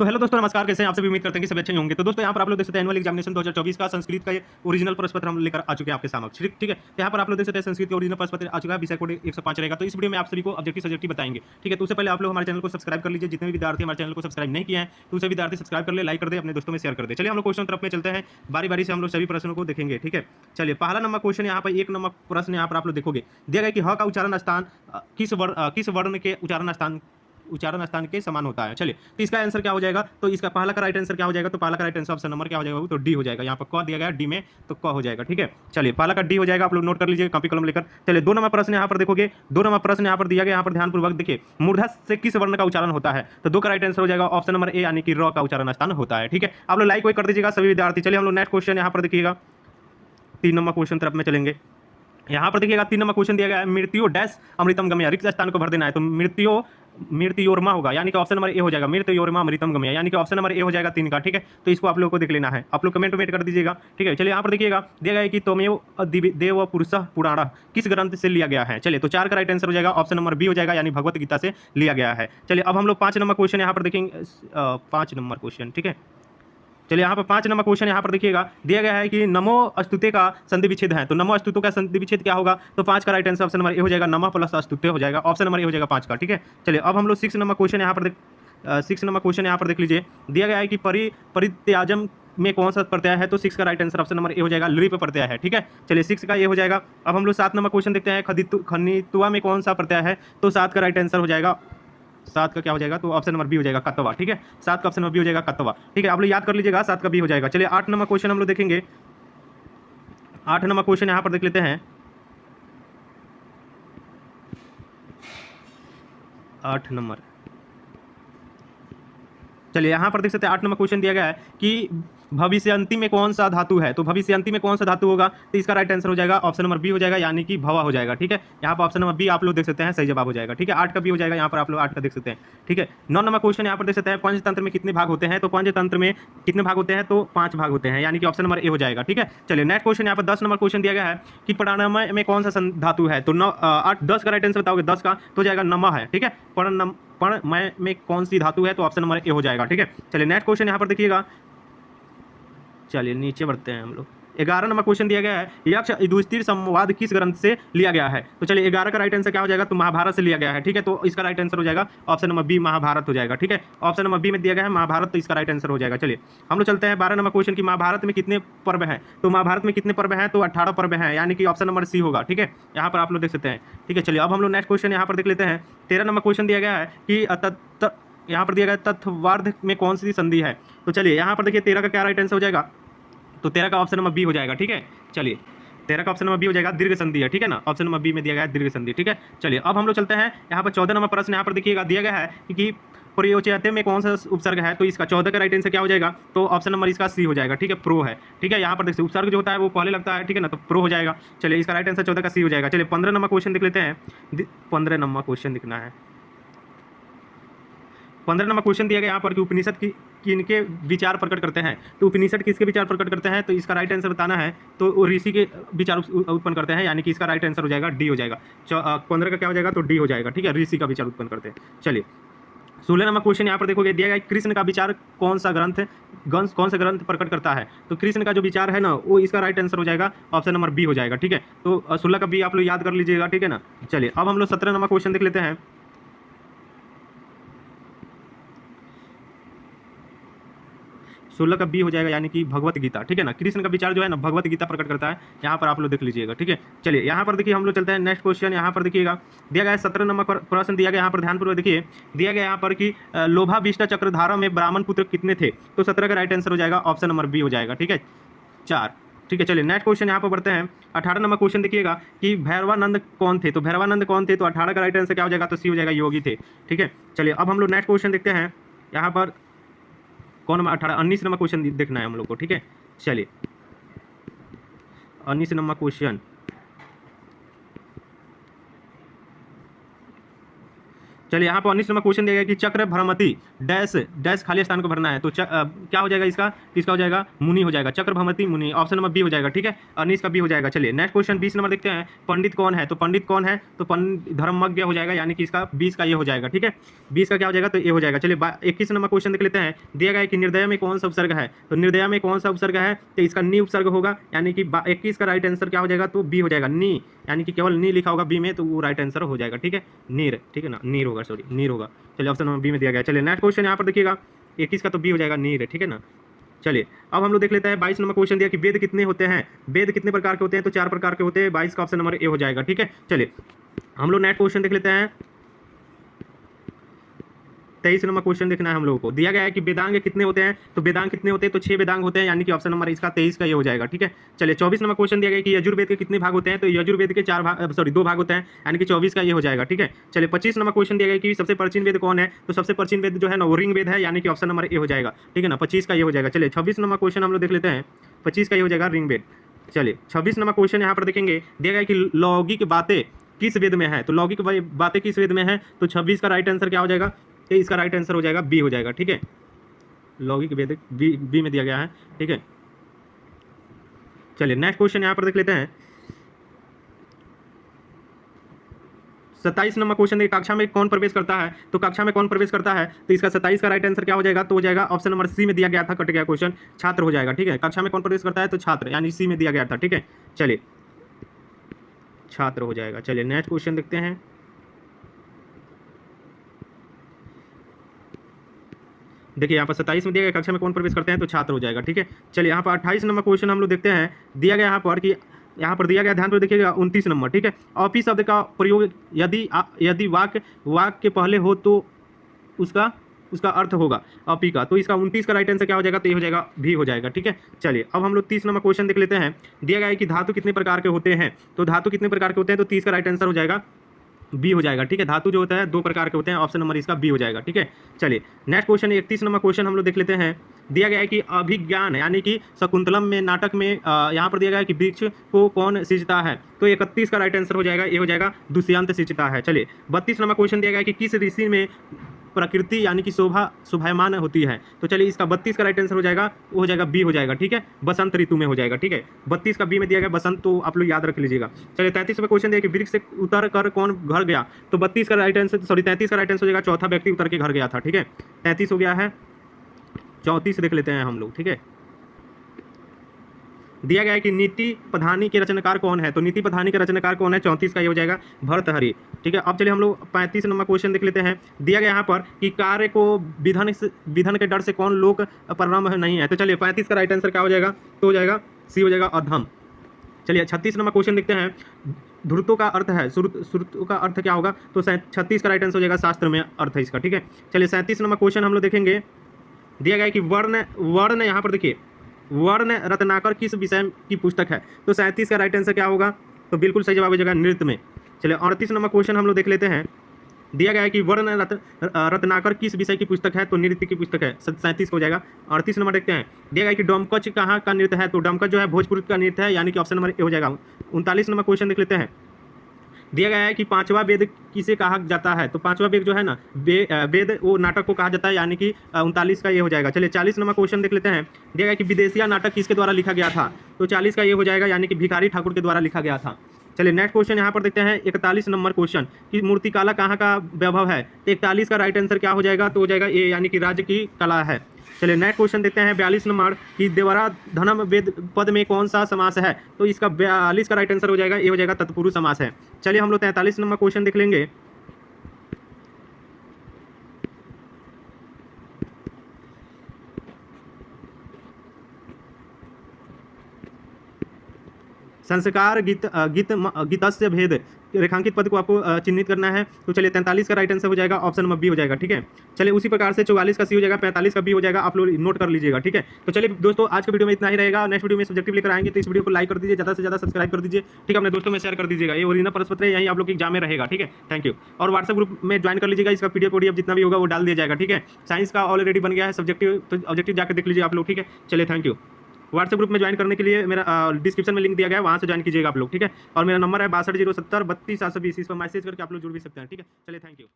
तो हेलो दोस्तों, नमस्कार। कैसे हैं आप सभी? उम्मीद करते हैं कि सभी अच्छे होंगे। तो दोस्तों यहाँ पर आप लोग देख सकते हैं एनुअल एग्जामिनेशन 2024 का संस्कृत का ये ओरिजिनल प्रश्न पत्र हम लेकर आ चुके हैं आपके समक्ष। ठीक है, तो यहाँ पर आप लोग देख सकते हैं संस्कृत का ओरिजिनल प्रश्न पत्र आ चुका है। विषय कोड 105 रहेगा। तो इस वीडियो में आप सभी को ऑब्जेक्टिव सब्जेक्टिव बताएंगे। ठीक है, तो उससे पहले आप लोग हमारे चैनल को सब्सक्राइब कर लीजिए। जितने भी विद्यार्थी हमारे चैनल को सब्सक्राइब नहीं किए हैं तो उसे विद्यार्थी सब्सक्राइब कर ले, लाइक कर दे, अपने दोस्तों में शेयर कर दे। चलिए हम लोग क्वेश्चन तरफ में चलते हैं। बारी बारी से हम लोग सभी प्रश्नों को देखेंगे। ठीक है, चलिए पहला नंबर क्वेश्चन यहाँ पर 1 नंबर प्रश्न यहाँ पर आप लोग देखोगे दिया गया कि ह का उच्चारण स्थान किस वर्ण के उच्चारण स्थान के समान होता है। चलिए, तो इसका आंसर क्या हो जाएगा? तो इसका पहला का राइट आंसर क्या हो जाएगा? तो पहला का राइट आंसर ऑप्शन नंबर क्या हो जाएगा? तो डी हो जाएगा। यहाँ पर क दिया गया डी में, तो क हो जाएगा। ठीक है, चलिए पहला का डी हो जाएगा। आप लोग नोट कर लीजिए कॉपी कलम लेकर। चलिए 2 नंबर प्रश्न यहाँ पर देखोगे। 2 नंबर प्रश्न यहाँ पर दिया गया। यहाँ पर ध्यानपूर्वक देखिए, मूर्धा से किस वर्ण का उच्चारण होता है? तो 2 का राइट आंसर हो जाएगा ऑप्शन नंबर ए, यानी कि र का उच्चारण स्थान होता है। ठीक है, आप लोग लाइक कर दीजिएगा सभी विद्यार्थी। चलिए हम लोग नेक्स्ट क्वेश्चन यहाँ पर देखिएगा, 3 नंबर क्वेश्चन तरफ में चलेंगे। यहाँ पर देखिएगा 3 नंबर क्वेश्चन दिया गया है, मृत्यु डैश अमृतम गम्या, रिक्त स्थान को भर देना है। तो मृत्योर्मा होगा, यानी कि ऑप्शन नंबर ए हो जाएगा। मृत्योर्मा अमृतम गम्या, यानी कि ऑप्शन नंबर ए हो जाएगा 3 का। ठीक है, तो इसको आप लोगों को देख लेना है। आप लोग कमेंट कर दीजिएगा। ठीक है, चलिए यहाँ पर देखिएगा दिया गया है कि तोमेव देव पुरुषः पुराण किस ग्रंथ से लिया गया है? चलिए, तो 4 का राइट आंसर हो जाएगा ऑप्शन नंबर बी हो जाएगा, यानी भगवत गीता से लिया गया है। चलिए अब हम लोग 5 नंबर क्वेश्चन यहाँ पर देखेंगे। 5 नंबर क्वेश्चन, ठीक है, चलिए यहाँ पर 5 नंबर क्वेश्चन यहाँ पर देखिएगा दिया गया है कि नमो अस्तुते का संधि विच्छेद है। तो नमो अस्तुते का संधि विच्छेद क्या होगा? तो 5 का right answer option number A हो जाएगा, नमः प्लस अस्तुते हो जाएगा। ऑप्शन नंबर ए हो जाएगा 5 का। ठीक है, चलिए अब हम लोग 6 नंबर क्वेश्चन यहाँ पर 6 नंबर क्वेश्चन यहाँ पर देख लीजिए। दिया गया है कि परित्याजम में कौन सा प्रत्यय है? तो 6 का right answer option number A हो जाएगा, लृ पे प्रत्यय है। ठीक है, चलिए 6 का ये हो जाएगा। अब हम लोग 7 नंबर क्वेश्चन देखते हैं, खनित्वा में कौन सा प्रत्यय है? तो 7 का राइट आंसर हो जाएगा, 7 का क्या हो जाएगा? तो ऑप्शन नंबर बी हो जाएगा, कत्वा। ठीक है, 7 का ऑप्शन नंबर बी हो जाएगा, कत्वा। ठीक है, आप लोग याद कर लीजिएगा, 7 का बी हो जाएगा। चलिए 8 नंबर क्वेश्चन हम लोग देखेंगे। 8 नंबर क्वेश्चन यहाँ पर देख लेते हैं। 8 नंबर, चलिए यहाँ पर देख सकते हैं 8 नंबर क्वेश्चन दिया गया है कि भविष्यंती में कौन सा धातु है? तो भविष्यंती में कौन सा धातु होगा? तो इसका राइट आंसर हो जाएगा ऑप्शन नंबर बी हो जाएगा, यानी कि भवा हो जाएगा। ठीक है, यहाँ पर ऑप्शन नंबर बी आप लोग देख सकते हैं, सही जवाब हो जाएगा। ठीक है, 8 का बी हो जाएगा, यहाँ पर आप लोग 8 का देख सकते हैं। ठीक है, 9 नंबर क्वेश्चन यहाँ पर देख सकते हैं, पंचतंत्र में कितने भाग होते हैं? तो पंचतंत्र में कितने भाग होते हैं? तो 5 भाग होते हैं, यानी कि ऑप्शन नंबर ए हो जाएगा। ठीक है, चलिए नेक्स्ट क्वेश्चन यहाँ पर 10 नंबर क्वेश्चन दिया गया है कि प्राणायाम में कौन सा धातु है? तो 10 का राइट आंसर बताओगे, 10 का तो जाएगा नमः है। ठीक है, प्रणमय में कौन सी धातु है? तो ऑप्शन नंबर ए हो जाएगा। ठीक है, चलिए नेक्स्ट क्वेश्चन यहाँ पर देखिएगा। चलिए नीचे बढ़ते हैं हम लोग। 11 नंबर क्वेश्चन दिया गया है, यक्ष युधिष्ठिर संवाद किस ग्रंथ से लिया गया है? तो चलिए 11 का राइट आंसर क्या हो जाएगा? तो महाभारत से लिया गया है। ठीक है, तो इसका राइट आंसर हो जाएगा ऑप्शन नंबर बी, महाभारत हो जाएगा। ठीक है, ऑप्शन नंबर बी में दिया गया है महाभारत, तो इसका राइट आंसर हो जाएगा। चलिए हम लोग चलते हैं 12 नंबर क्वेश्चन की, महाभारत में कितने पर्व हैं? तो महाभारत में कितने पर्व हैं? तो 18 पर्व हैं, यानी कि ऑप्शन नंबर सी होगा। ठीक है, यहाँ पर आप लोग देख सकते हैं। ठीक है, चलिए अब हम लोग नेक्स्ट क्वेश्चन यहाँ पर देख लेते हैं। 13 नंबर क्वेश्चन दिया गया है कि यहाँ पर दिया गया तत्वार्ध में कौन सी संधि है? तो चलिए यहाँ पर देखिए 13 का क्या राइट आंसर हो जाएगा? तो 13 का ऑप्शन नंबर बी हो जाएगा। ठीक है, चलिए 13 का ऑप्शन नंबर बी हो जाएगा, दीर्घ संधि है। ठीक है ना, ऑप्शन नंबर बी में दिया गया है दीर्घ संधि। ठीक है, चलिए अब हम लोग चलते हैं यहाँ पर 14 नंबर प्रश्न यहाँ पर देखिएगा दिया गया है कि प्रयोच्यते में कौन सा उपसर्ग है? तो इसका 14 का राइट आंसर क्या हो जाएगा? तो ऑप्शन नंबर इसका सी हो जाएगा। ठीक है, प्रो है। ठीक है, यहाँ पर देखिए उपसर्ग जो होता है वो पहले लगता है। ठीक है ना, तो प्रो हो जाएगा। चलिए इसका राइट आंसर 14 का सी हो जाएगा। चलिए 15 नंबर क्वेश्चन देख लेते हैं। 15 नंबर क्वेश्चन दिखना है। 15 नंबर क्वेश्चन दिया गया यहाँ पर कि उपनिषद की किनके विचार प्रकट करते हैं? तो उपनिषद किसके विचार प्रकट करते हैं? तो इसका राइट आंसर बताना है। तो वो ऋषि के विचार उत्पन्न करते हैं, यानी कि इसका राइट आंसर हो जाएगा डी हो जाएगा। 15 का क्या हो जाएगा? तो डी हो जाएगा। ठीक है, ऋषि का विचार उत्पन्न करते हैं। चलिए 16 नंबर क्वेश्चन यहाँ पर देखोगे दिया गया कृष्ण का विचार कौन सा ग्रंथ प्रकट करता है? तो कृष्ण का जो विचार है ना, वो इसका राइट आंसर हो जाएगा ऑप्शन नंबर बी हो जाएगा। ठीक है, तो 16 का बी आप लोग याद कर लीजिएगा। ठीक है ना, चलिए अब हम लोग 17 नंबर क्वेश्चन देख लेते हैं। 16 का बी हो जाएगा, यानी कि भगवत गीता। ठीक है ना, कृष्ण का विचार जो है ना भगवत गीता प्रकट करता है। यहाँ पर आप लोग देख लीजिएगा। ठीक है, चलिए यहाँ पर देखिए हम लोग चलते हैं नेक्स्ट क्वेश्चन। यहाँ पर देखिएगा दिया गया है 17 नंबर प्रश्न दिया गया, यहाँ पर ध्यानपूर्वक देखिए। दिया गया यहाँ पर कि लोभाभीष्ट चक्रधारा में ब्राह्मण पुत्र कितने थे? तो 17 का राइट आंसर हो जाएगा ऑप्शन नंबर बी हो जाएगा। ठीक है, 4। ठीक है, चलिए नेक्स्ट क्वेश्चन यहाँ पर बढ़ते हैं। 18 नंबर क्वेश्चन देखिएगा कि भैरवानंद कौन थे? तो भैरवानंद कौन थे? तो 18 का राइट आंसर क्या हो जाएगा? तो सी हो जाएगा, योगी थे। ठीक है, चलिए अब हम लोग नेक्स्ट क्वेश्चन देखते हैं। यहाँ पर कौन नंबर 18 19 नंबर क्वेश्चन देखना है हम लोग को। ठीक है, चलिए 19 नंबर क्वेश्चन। चलिए यहाँ पर 19 नंबर क्वेश्चन दिया गया कि चक्र भ्रमति डैश डैश खाली स्थान को भरना है, तो क्या हो जाएगा इसका, इसका हो जाएगा मुनि हो जाएगा, चक्र भ्रमति मुनि, ऑप्शन नंबर बी हो जाएगा। ठीक है, 19 का बी हो जाएगा। चलिए नेक्स्ट क्वेश्चन 20 नंबर देखते हैं, पंडित कौन है, तो पंडित कौन है, तो पंडित धर्मज्ञ हो जाएगा, यानी कि इसका 20 का ये हो जाएगा। ठीक है, 20 का क्या हो जाएगा, तो ये हो जाएगा। चलिए 21 नंबर क्वेश्चन देख लेते हैं, दिया गया है कि निर्दय में कौन सा उपसर्ग है, तो निर्दय में कौन सा उपसर्ग है, तो इसका नी उपसर्ग होगा, यानी कि 21 का राइट आंसर क्या हो जाएगा, तो बी हो जाएगा, नी, यानी कि केवल नी लिखा होगा बी में, तो वो राइट आंसर हो जाएगा। ठीक है, नीर, ठीक है ना, नीर होगा, सॉरी नीर होगा। चलिए ऑप्शन नंबर बी में दिया गया। चलिए नेक्स्ट क्वेश्चन यहाँ पर देखिएगा, 21 का तो बी हो जाएगा, नीर, ठीक है ना। चलिए अब हम लोग देख लेते हैं 22 नंबर क्वेश्चन दिया कि वेद कितने होते हैं, वेद कितने प्रकार के होते हैं, तो 4 प्रकार के होते हैं, 22 का ऑप्शन नंबर ए हो जाएगा। ठीक है, चलिए हम लोग नेक्स्ट क्वेश्चन देख लेते हैं, 23 नंबर क्वेश्चन देखना है हम लोगों को। दिया गया है कि वेदांग कितने होते हैं, तो वेदांग कितने होते हैं, तो 6 वेदांग होते हैं, यानी कि ऑप्शन नंबर इसका 23 का ये हो जाएगा। ठीक है, चलिए 24 नंबर क्वेश्चन दिया गया कि यजुर्वेद के कितने भाग होते हैं, तो यजुर्वेद के 2 भाग होते हैं, यानी कि 24 का ये हो जाएगा। ठीक है, चलिए 25 नंबर क्वेश्चन दिया गया कि सबसे प्राचीन वेद कौन है, तो सबसे प्राचीन वेद जो है ना वो ऋग्वेद है, यानी कि ऑप्शन नंबर ए हो जाएगा। ठीक है ना, 25 का ये हो जाएगा। चलिए 26 नंबर क्वेश्चन हम लोग देख लेते हैं, 25 का ये हो जाएगा ऋग्वेद। चलिए 26 नंबर क्वेश्चन यहाँ पर देखेंगे, दिया गया कि लौकिक बातें किस वेद में है, तो लौकिक बातें किस वेद में है, तो 26 का राइट आंसर क्या हो जाएगा, तो इसका राइट आंसर हो जाएगा बी हो जाएगा। ठीक है, लौकिक वेद बी में दिया गया है। ठीक है, चलिए नेक्स्ट क्वेश्चन यहाँ पर देख लेते हैं, 27 नंबर क्वेश्चन देखिए, कक्षा में कौन प्रवेश करता है, तो कक्षा में कौन प्रवेश करता है, तो इसका 27 का राइट आंसर क्या हो जाएगा, तो हो जाएगा ऑप्शन नंबर सी में दिया गया था, कट गया क्वेश्चन, छात्र हो जाएगा। ठीक है, कक्षा में कौन प्रवेश करता है, तो छात्र, यानी सी में दिया गया था। ठीक है, चलिए छात्र हो जाएगा। चलिए नेक्स्ट क्वेश्चन देखते हैं, देखिए यहाँ पर 27 में दिया गया कक्षा में कौन प्रवेश करते हैं, तो छात्र हो जाएगा। ठीक है, चलिए यहाँ पर 28 नंबर क्वेश्चन हम लोग देखते हैं, दिया गया यहाँ पर कि यहाँ पर दिया गया, ध्यान पर देखिएगा 29 नंबर। ठीक है, ऑफिस शब्द का प्रयोग यदि वाक्य के पहले हो तो उसका अर्थ होगा ऑपी का, तो इसका 29 का राइट आंसर क्या हो जाएगा, तो ये हो जाएगा भी हो जाएगा। ठीक है, चलिए अब हम लोग 30 नंबर क्वेश्चन देख लेते हैं, दिया गया है कि धातु कितने प्रकार के होते हैं, तो धातु कितने प्रकार के होते हैं, तो 30 का राइट आंसर हो जाएगा बी हो जाएगा। ठीक है, धातु जो होता है 2 प्रकार के होते हैं, ऑप्शन नंबर इसका बी हो जाएगा। ठीक है, चलिए नेक्स्ट क्वेश्चन 31 नंबर क्वेश्चन हम लोग देख लेते हैं, दिया गया है कि अभिज्ञान यानी कि शकुंतलम में नाटक में यहाँ पर दिया गया है कि वृक्ष को कौन सिंचता है, तो 31 का राइट आंसर हो जाएगा, ये हो जाएगा दुष्यंत सिंचता है। चलिए 32 नंबर क्वेश्चन दिया गया है कि किस ऋषि में प्रकृति यानी कि शोभायमान होती है, तो चलिए इसका 32 का राइट आंसर हो जाएगा, वो हो जाएगा बी हो जाएगा। ठीक है, बसंत ऋतु में हो जाएगा। ठीक है, 32 का बी में दिया गया बसंत, तो आप लोग याद रख लीजिएगा। चलिए 33 में क्वेश्चन दिया कि वृक्ष से उतर कर कौन घर गया, तो 32 का राइट आंसर, सॉरी 33 का राइट आंसर हो जाएगा, चौथा व्यक्ति उतर के घर गया था। ठीक है, 33 हो गया है, 34 देख लेते हैं हम लोग। ठीक है, दिया गया है कि नीति पधानी के रचनाकार कौन है, तो नीति पधानी के रचनाकार कौन है, 34 का ये हो जाएगा भर्तहरि। ठीक है, अब चलिए हम लोग 35 नंबर क्वेश्चन देख लेते हैं, दिया गया यहाँ पर कि कार्य को विधन के डर से कौन लोक परिणाम नहीं है, तो चलिए 35 का राइट आंसर क्या हो जाएगा, तो हो जाएगा सी हो जाएगा अधम। चलिए 36 नंबर क्वेश्चन देखते हैं, ध्रुतों का अर्थ है, श्रुतों का अर्थ क्या होगा, तो 36 का राइट आंसर हो जाएगा शास्त्र में अर्थ है इसका। ठीक है, चलिए 37 नंबर क्वेश्चन हम लोग देखेंगे, दिया गया है कि वर्ण यहाँ पर देखिए, वर्ण रत्नाकर किस विषय की पुस्तक है, तो 37 का राइट आंसर क्या होगा, तो बिल्कुल सही जवाब हो जाएगा नृत्य में। चलिए 38 नंबर क्वेश्चन हम लोग देख लेते हैं, दिया गया है कि वर्ण रत्नाकर किस विषय की पुस्तक है, तो नृत्य की पुस्तक है, 37 हो जाएगा। 38 नंबर देखते हैं, दिया गया है कि डोमकच कहाँ का नृत्य है, तो डोमकच जो है भोजपुर का नृत्य है, यानी कि ऑप्शन नंबर ए हो जाएगा। 39 नंबर क्वेश्चन देख लेते हैं, दिया गया है कि 5वां वेद किसे कहा जाता है, तो 5वां वेद जो है ना वेद वो नाटक को कहा जाता है, यानी कि 39 का ये हो जाएगा। चलिए 40 नंबर क्वेश्चन देख लेते हैं, दिया गया कि विदेशिया नाटक किसके द्वारा लिखा गया था, तो 40 का ये हो जाएगा, यानी कि भिखारी ठाकुर के द्वारा लिखा गया था। चलिए नेक्स्ट क्वेश्चन यहाँ पर देखते हैं, 41 नंबर क्वेश्चन कि मूर्तिकला कहाँ का वैभव है, तो 41 का राइट आंसर क्या हो जाएगा, तो हो जाएगा ए, यानी कि राज्य की कला है। चलिए नेक्स्ट क्वेश्चन देखते हैं 42 नंबर कि देवरा धनम वेद पद में कौन सा समास है, तो इसका 42 का राइट आंसर हो जाएगा, ये हो जाएगा तत्पुरुष समास है। चलिए हम लोग 43 नंबर क्वेश्चन देख लेंगे, संस्कार गीतस्य भेद रेखांकित पद को आपको चिन्हित करना है, तो चलिए 43 का राइट आंसर हो जाएगा, ऑप्शन नंबर बी हो जाएगा। ठीक है, चलिए उसी प्रकार से 44 का सी हो जाएगा, 45 का बी हो जाएगा, आप लोग नोट कर लीजिएगा। ठीक है, तो चलिए दोस्तों आज के वीडियो में इतना ही रहेगा, नेक्स्ट वीडियो में सब्जेक्टिव लेकर आएंगे, तो इस वीडियो को लाइक कर दीजिए, ज़्यादा से ज़्यादा सब्सक्राइब कर दीजिए। ठीक है, अपने दोस्तों में शेयर कर दीजिएगा, ये ओरिजिनल प्रश्न पत्र यहीं आप लोग के एग्जाम में रहेगा। ठीक है, थैंक यू, और व्हाट्सएप ग्रुप में ज्वाइन कर लीजिएगा, इसका पीडीएफ जितना भी होगा वो डाल दिया जाएगा। ठीक है, साइंस का ऑलरेडी बन गया है सब्जेक्टिव, तो ऑब्जेक्टिव जाकर देख लीजिए आप लोग। ठीक है, चलिए थैंक यू। व्हाट्सएप ग्रुप में ज्वाइन करने के लिए मेरा डिस्क्रिप्शन में लिंक दिया गया है, वहाँ से ज्वाइन कीजिएगा आप लोग। ठीक है, और मेरा नंबर है 62 070 32 720, इस पर मैसेज करके आप लोग जुड़ भी सकते हैं। ठीक है, चलिए थैंक यू।